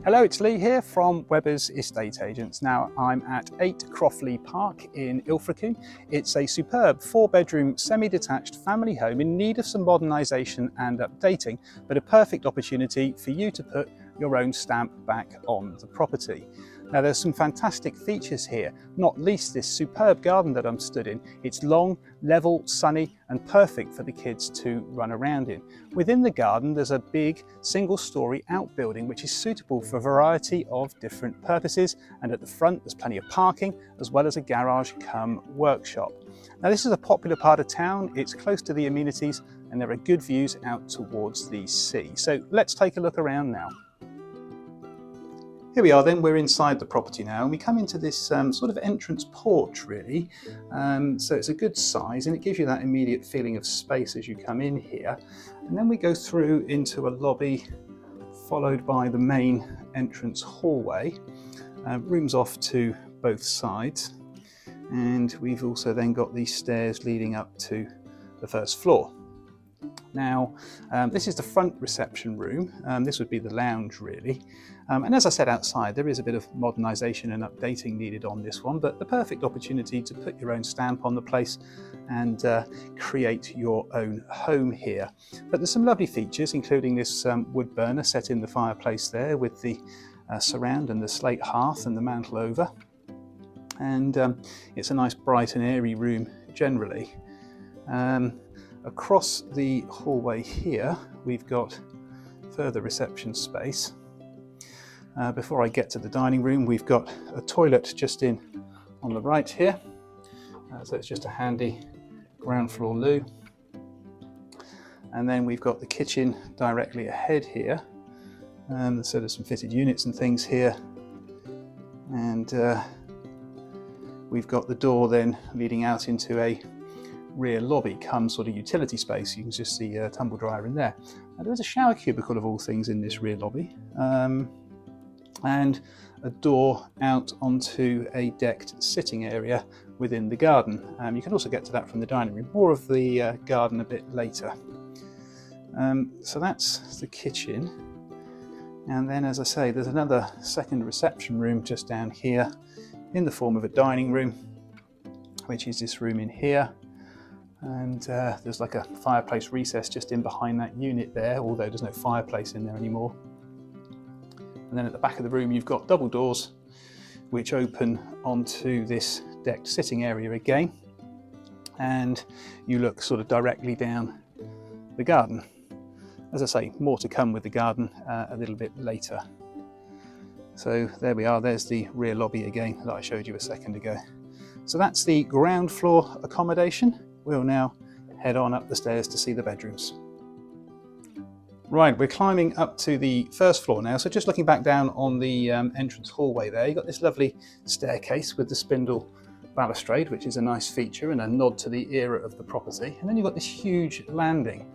Hello, it's Lee here from Webber's Estate Agents. Now I'm at 8 Crofts Park in Ilfracombe. It's a superb 4-bedroom semi-detached family home in need of some modernisation and updating, but a perfect opportunity for you to put your own stamp back on the property. Now there's some fantastic features here, not least this superb garden that I'm stood in. It's long, level, sunny and perfect for the kids to run around in. Within the garden there's a big single-storey outbuilding which is suitable for a variety of different purposes, and at the front there's plenty of parking as well as a garage cum workshop. Now this is a popular part of town, it's close to the amenities and there are good views out towards the sea. So let's take a look around now. Here we are then, we're inside the property now and we come into this sort of entrance porch really. So it's a good size and it gives you that immediate feeling of space as you come in here. And then we go through into a lobby followed by the main entrance hallway. Rooms off to both sides, and we've also then got these stairs leading up to the first floor. Now this is the front reception room, this would be the lounge really, and as I said outside there is a bit of modernisation and updating needed on this one, but the perfect opportunity to put your own stamp on the place and create your own home here. But there's some lovely features including this wood burner set in the fireplace there with the surround and the slate hearth and the mantel over, and it's a nice bright and airy room generally. Across the hallway here we've got further reception space. Before I get to the dining room we've got a toilet just in on the right here, so it's just a handy ground floor loo. And then we've got the kitchen directly ahead here, so there's some fitted units and things here, and we've got the door then leading out into a rear lobby come sort of utility space. You can just see a tumble dryer in there. Now, there's a shower cubicle of all things in this rear lobby, and a door out onto a decked sitting area within the garden. You can also get to that from the dining room. More of the garden a bit later. So that's the kitchen, and then as I say there's another second reception room just down here in the form of a dining room, which is this room in here. And there's like a fireplace recess just in behind that unit there, although there's no fireplace in there anymore. And then at the back of the room you've got double doors which open onto this decked sitting area again, and you look sort of directly down the garden. As I say, more to come with the garden a little bit later. So there we are, there's the rear lobby again that I showed you a second ago. So that's the ground floor accommodation. We'll now head on up the stairs to see the bedrooms. Right, we're climbing up to the first floor now. So just looking back down on the entrance hallway there, you've got this lovely staircase with the spindle balustrade, which is a nice feature and a nod to the era of the property. And then you've got this huge landing.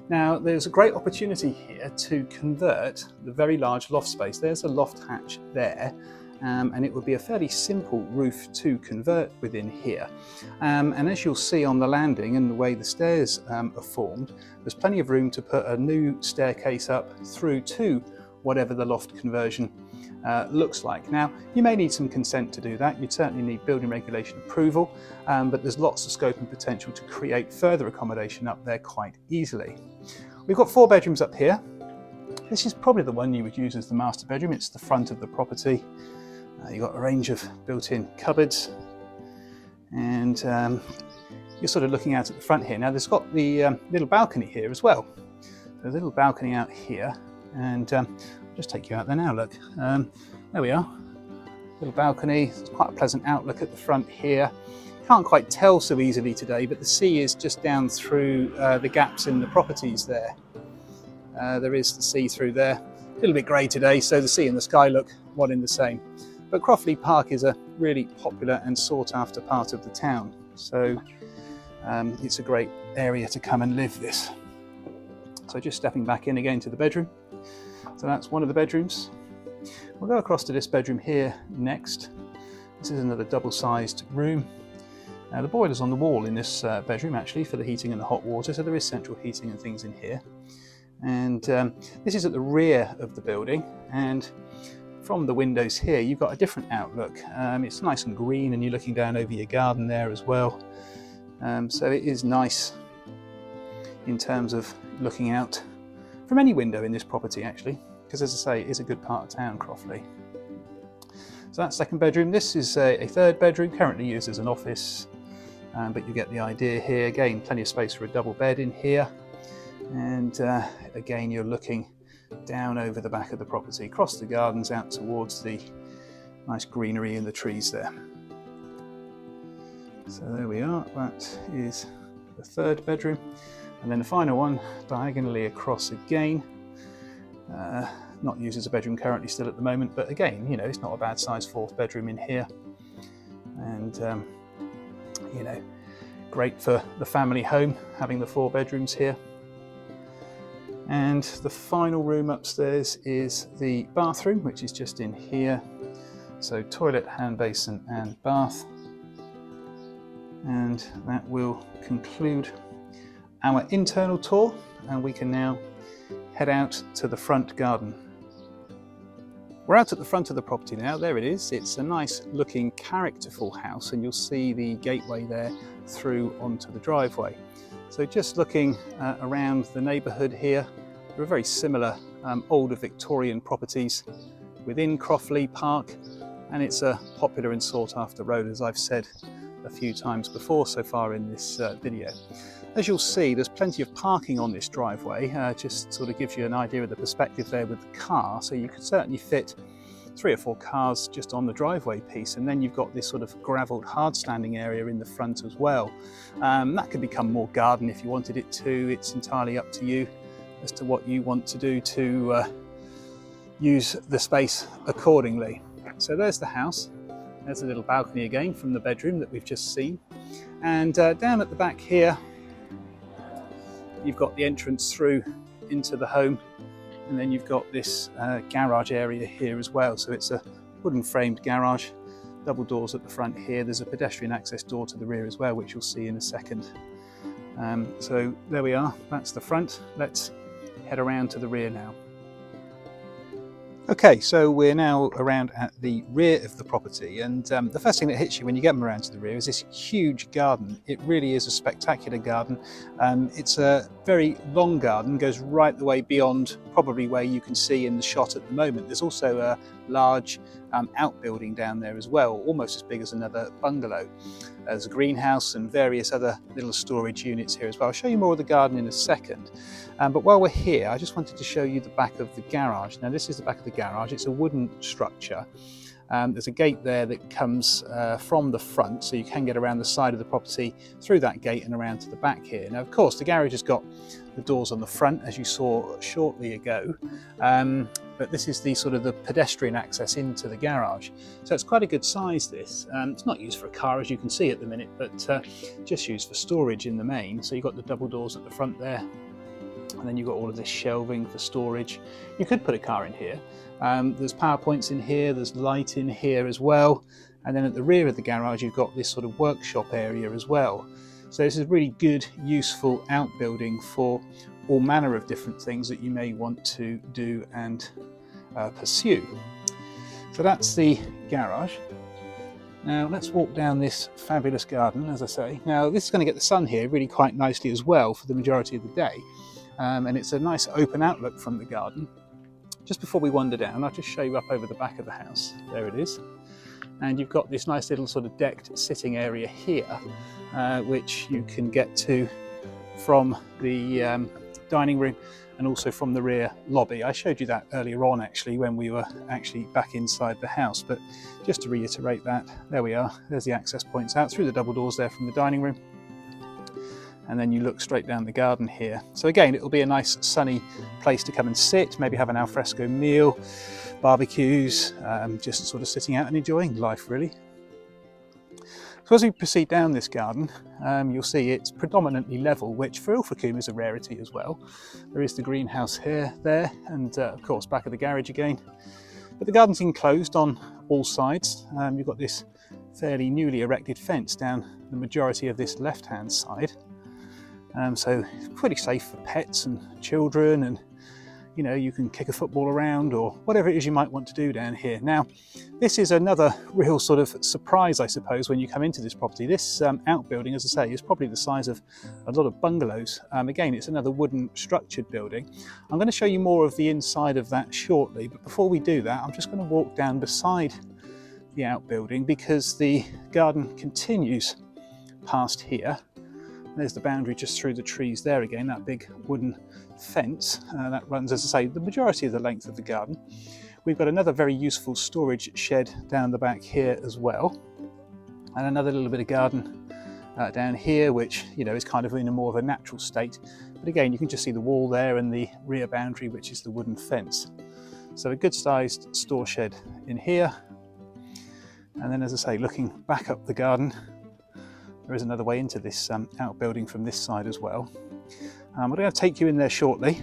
Now there's a great opportunity here to convert the very large loft space. There's a loft hatch there. And it would be a fairly simple roof to convert within here. And as you'll see on the landing and the way the stairs are formed, there's plenty of room to put a new staircase up through to whatever the loft conversion looks like. Now, you may need some consent to do that. You'd certainly need building regulation approval, but there's lots of scope and potential to create further accommodation up there quite easily. We've got 4 bedrooms up here. This is probably the one you would use as the master bedroom. It's the front of the property. You've got a range of built-in cupboards, and you're sort of looking out at the front here. Now there's got the little balcony here as well. There's a little balcony out here, and I'll just take you out there now, look. There we are, little balcony. It's quite a pleasant outlook at the front here. Can't quite tell so easily today, but the sea is just down through the gaps in the properties there. There is the sea through there. A little bit grey today, so the sea and the sky look one in the same. But Crofts Park is a really popular and sought after part of the town, so it's a great area to come and live this. So just stepping back in again to the bedroom. So that's one of the bedrooms. We'll go across to this bedroom here next. This is another double-sized room. The boiler's on the wall in this bedroom actually for the heating and the hot water, so there is central heating and things in here. And this is at the rear of the building, and from the windows here you've got a different outlook. It's nice and green and you're looking down over your garden there as well. So it is nice in terms of looking out from any window in this property actually, because as I say, it is a good part of town, Crofts. So that's second bedroom. This is a third bedroom, currently used as an office, but you get the idea here. Again, plenty of space for a double bed in here. And again, you're looking down over the back of the property, across the gardens out towards the nice greenery and the trees there. So there we are, that is the third bedroom. And then the final one diagonally across again. Not used as a bedroom currently still at the moment, but again, you know, it's not a bad size fourth bedroom in here. And, you know, great for the family home, having the 4 bedrooms here. And the final room upstairs is the bathroom, which is just in here. So toilet, hand basin and bath. And that will conclude our internal tour, and we can now head out to the front garden. We're out at the front of the property now. There it is. It's a nice looking characterful house, and you'll see the gateway there through onto the driveway. So just looking around the neighbourhood here, there are very similar older Victorian properties within Crofts Park, and it's a popular and sought after road, as I've said a few times before so far in this video. As you'll see, there's plenty of parking on this driveway, just sort of gives you an idea of the perspective there with the car, so you could certainly fit 3 or 4 cars just on the driveway piece, and then you've got this sort of gravelled hard standing area in the front as well. That could become more garden if you wanted it to. It's entirely up to you as to what you want to do to use the space accordingly. So there's the house. There's a little balcony again from the bedroom that we've just seen, and down at the back here you've got the entrance through into the home, and then you've got this garage area here as well. So it's a wooden framed garage, double doors at the front here. There's a pedestrian access door to the rear as well, which you'll see in a second. So there we are, that's the front. Let's head around to the rear now. Okay, so we're now around at the rear of the property, and the first thing that hits you when you get around to the rear is this huge garden. It really is a spectacular garden. It's a very long garden, goes right the way beyond probably where you can see in the shot at the moment. There's also a large outbuilding down there as well, almost as big as another bungalow. There's a greenhouse and various other little storage units here as well. I'll show you more of the garden in a second. But while we're here, I just wanted to show you the back of the garage. Now this is the back of the garage. It's a wooden structure. There's a gate there that comes from the front, so you can get around the side of the property through that gate and around to the back here. Now of course the garage has got the doors on the front, as you saw shortly ago, but this is the sort of the pedestrian access into the garage. So it's quite a good size, this. It's not used for a car, as you can see at the minute, but just used for storage in the main. So you've got the double doors at the front there, and then you've got all of this shelving for storage. You could put a car in here. There's power points in here, there's light in here as well, and then at the rear of the garage you've got this sort of workshop area as well. So this is a really good, useful outbuilding for all manner of different things that you may want to do and pursue. So that's the garage. Now let's walk down this fabulous garden, as I say. Now this is going to get the sun here really quite nicely as well for the majority of the day, and it's a nice open outlook from the garden. Just before we wander down, I'll just show you up over the back of the house. There it is. And you've got this nice little sort of decked sitting area here, which you can get to from the dining room and also from the rear lobby. I showed you that earlier on actually when we were actually back inside the house, but just to reiterate that, there we are. There's the access points out through the double doors there from the dining room. And then you look straight down the garden here. So again, it'll be a nice sunny place to come and sit, maybe have an alfresco meal, barbecues, just sort of sitting out and enjoying life really. So as we proceed down this garden, you'll see it's predominantly level, which for Ilfracombe is a rarity as well. There is the greenhouse here, there, and of course back of the garage again. But the garden's enclosed on all sides. You've got this fairly newly erected fence down the majority of this left-hand side. So it's pretty safe for pets and children and you know, you can kick a football around or whatever it is you might want to do down here. Now, this is another real sort of surprise, I suppose, when you come into this property. This outbuilding, as I say, is probably the size of a lot of bungalows. Again, it's another wooden structured building. I'm going to show you more of the inside of that shortly, but before we do that, I'm just going to walk down beside the outbuilding because the garden continues past here. There's the boundary just through the trees there again, that big wooden fence that runs, as I say, the majority of the length of the garden. We've got another very useful storage shed down the back here as well, and another little bit of garden down here, which, you know, is kind of in a more of a natural state. But again, you can just see the wall there and the rear boundary, which is the wooden fence. So a good sized store shed in here. And then, as I say, looking back up the garden, there is another way into this outbuilding from this side as well. We're going to take you in there shortly,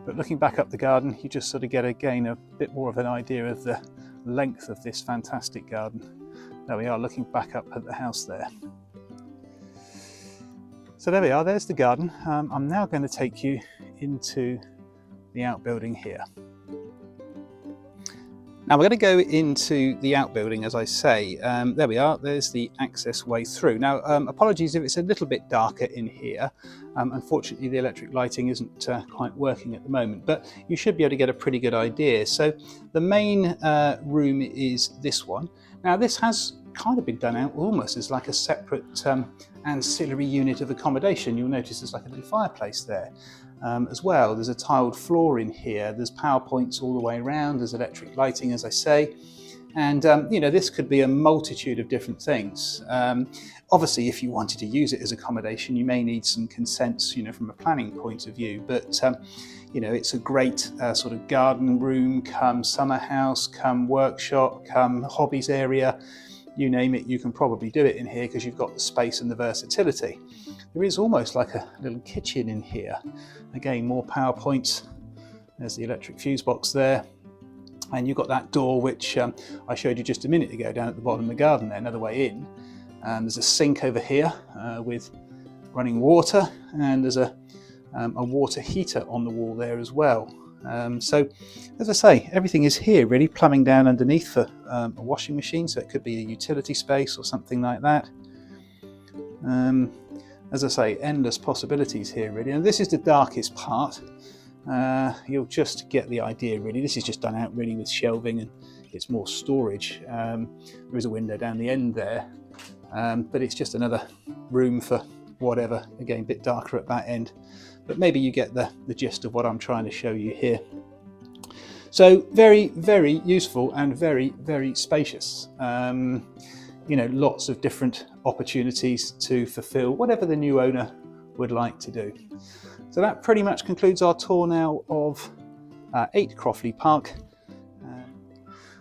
but looking back up the garden, you just sort of get again a bit more of an idea of the length of this fantastic garden. There we are, looking back up at the house there. So there we are, there's the garden. I'm now going to take you into the outbuilding here. Now we're going to go into the outbuilding, as I say. There we are, there's the access way through. Now, apologies if it's a little bit darker in here. Unfortunately, the electric lighting isn't quite working at the moment, but you should be able to get a pretty good idea. So the main room is this one. Now, this has kind of been done out almost as like a separate ancillary unit of accommodation. You'll notice there's like a little fireplace there. As well, there's a tiled floor in here, there's power points all the way around, there's electric lighting, as I say, and you know, this could be a multitude of different things. Obviously, if you wanted to use it as accommodation, you may need some consents, you know, from a planning point of view, but you know, it's a great sort of garden room, come summer house, come workshop, come hobbies area, you name it, you can probably do it in here because you've got the space and the versatility. There is almost like a little kitchen in here. Again, more power points. There's the electric fuse box there. And you've got that door, which I showed you just a minute ago down at the bottom of the garden there, another way in. There's a sink over here with running water, and there's a water heater on the wall there as well. So, as I say, everything is here really, plumbing down underneath for a washing machine, so it could be a utility space or something like that. As I say, endless possibilities here really, and this is the darkest part. You'll just get the idea really. This is just done out really with shelving and it's more storage. There is a window down the end there, but it's just another room for whatever. Again, a bit darker at that end, but maybe you get the gist of what I'm trying to show you here. So very, very useful and very, very spacious. You know, lots of different opportunities to fulfill whatever the new owner would like to do. So that pretty much concludes our tour now of 8 Crofts Park.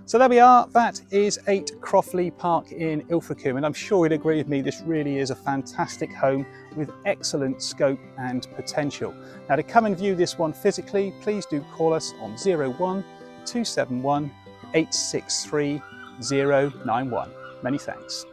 So there we are, that is 8 Crofts Park in Ilfracombe, and I'm sure you'll agree with me, this really is a fantastic home with excellent scope and potential. Now, to come and view this one physically, please do call us on 01 271 863 091. Many thanks.